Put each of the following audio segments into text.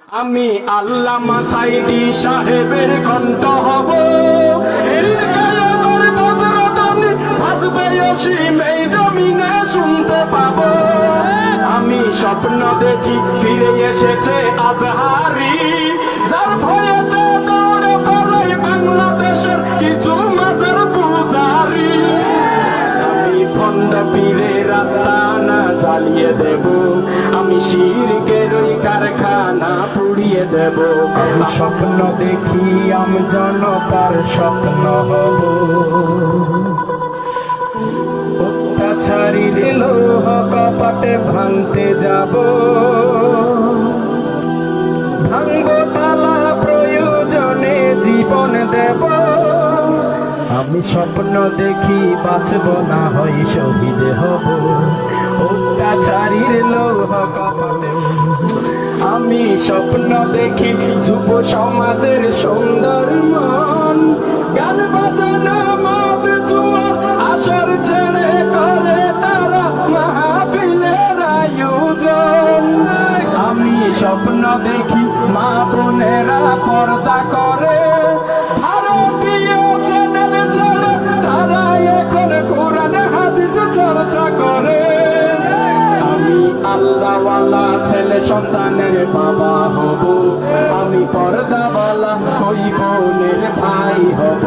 আমি আল্লামা সাইদি সাহেবের কণ্ঠ হব, এই জমিনে শুনতে পাবো। আমি স্বপ্ন দেখি ফিরে এসেছে আজহারি, যার ভয়েতে দৌড়ে পালাই বাংলাদেশের কিছু মাজার পূজারি। আমি ভণ্ড পীরের রাস্তানা জ্বালিয়ে দেব, আমি শিরকের ওই কারখানা পুড়িয়ে দেব। আমি স্বপ্ন দেখি আমি জনতার স্বপ্ন হব, অত্যাচারীর লোহ কপাটে ভাঙতে যাব, ভাঙব তালা প্রয়োজনে জীবন দেব। আমি স্বপ্ন দেখি বাঁচব না হয় শহীদ হব, অত্যাচারীর লোহ কপাটে। আমি স্বপ্ন দেখি যুব সমাজের সুন্দর মন, গান বাজানো মদ জুয়া আসর ছেড়ে করে তারা মাহফিলের আয়োজন। আমি স্বপ্ন দেখি মা বোনেরা পর্দা করে, ভারতীয় চ্যানেল ছেড়ে তারা এখন কোরআন হাদিস চর্চা করে। আমি আল্লাহওয়ালা ছেলে সন্তানের বাবা হব, আমি পর্দাওয়ালা ওই বোনের ভাই হব।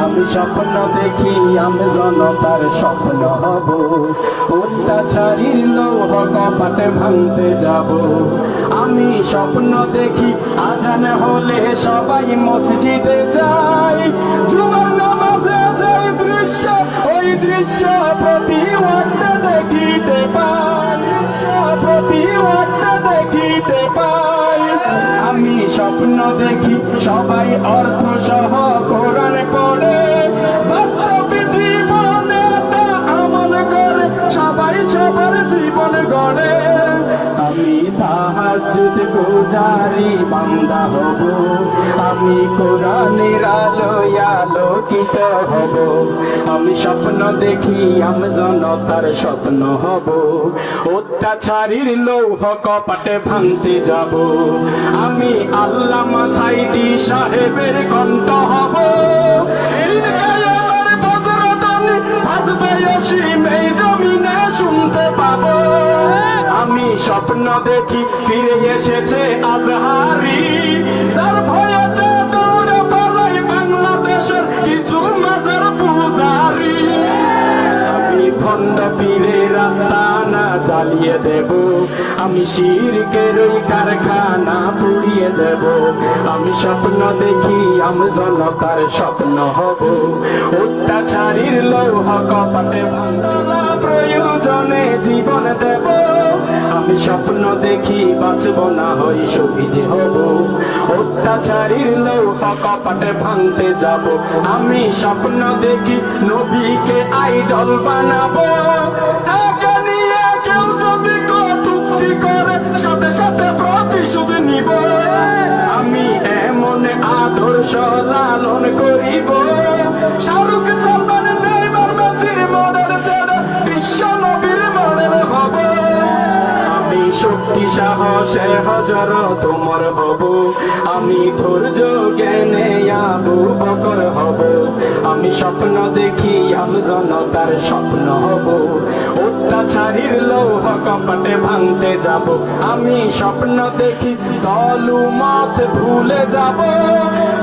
আমি স্বপ্ন দেখি আমি জনতার স্বপ্ন হব, অত্যাচারীর লৌহ কপাটে ভাঙতে যাব। আমি স্বপ্ন দেখি আজান হলে সবাই মসজিদে যায়, জুমার নামাজে যাই দৃশ্য, ওই দৃশ্য প্রতি ওয়াক্তে দেখিতে পাই, প্রতি ওয়াক্তে দেখিতে পাই। আমি স্বপ্ন দেখি সবাই অর্থ সহ কোরআন পড়ে, বাস্তব জীবনে তা আমল করে, সবাই সবার জীবন গড়ে। আমি তাহাজ্জুদ গুজারি বান্দা হব, আমি কোরআনের আলোয় আলোকিত হব। আমি স্বপ্ন দেখি আমি জনতার স্বপ্ন হব, অত্যাচারীর লৌহ কপাটে ভাঙতে যাব। আমি আল্লামা সাইদি সাহেবের কণ্ঠ হব, এই জমিনে শুনতে পাবো। আমি স্বপ্ন দেখি ফিরে এসেছে আজহারি, যার ভয়েতে দৌড়ে পালাই বাংলাদেশের কিছু মাজার পূজারি। আমি ভণ্ড পীরের রাস্তানা জ্বালিয়ে দেব, আমি শিরকের ওই কারখানা পুড়িয়ে দেব। আমি স্বপ্ন দেখি আমি জনতার স্বপ্ন হব, অত্যাচারীর লৌহ কপাটে ভাঙা প্রয়োজনে জীবন দেব। আমি স্বপ্ন দেখি বাঁচব না হই শহীদ হব, অত্যাচারীর লৌহ কপাটে ভাঙতে যাব। আমি স্বপ্ন দেখি নবীকে আইডল বানাবো, তাকে নিয়ে কেউ যদি কটূক্তি করে সাথে সাথে প্রতিশোধ নিব। আমি এমন আদর্শ লালন করিব, শাহরুখ সালমান নেইমার মেসির মডেল ছেড়ে বিশ্ব নবীর মডেল হব। আমি শক্তি সাহসে হযরত ওমর হব, আমি ধৈর্য জ্ঞানে আবু বকর হব। আমি স্বপ্ন দেখি আমি জনতার স্বপ্ন হব, অত্যাচারীর লৌহ কপাটে ভাঙতে যাব। আমি স্বপ্ন দেখি দলমত ভুলে যাব,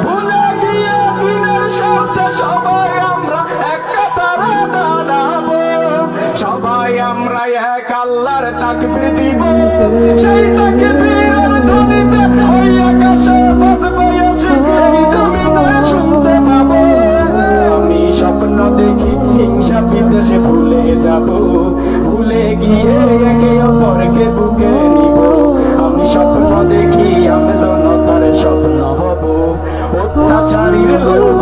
ভুলে গিয়ে দিনের স্বার্থে সবাই আমরা এক কাতারে দাঁড়াবো। সবাই আমরা এক আল্লাহর তাকবীর দিব, সেই তাকবীরের ধ্বনিতে ওই আকাশে বাজবে আসি, এই জমিনে শুনতে পাবো। আমি স্বপ্ন দেখি হিংসা বিদ্বেষে ভুলে যাব, ভুলে গিয়ে একে অপরকে বুকে নিব। আমি স্বপ্ন দেখি আমি জনতার স্বপ্ন হব, অত্যাচারীর লৌহ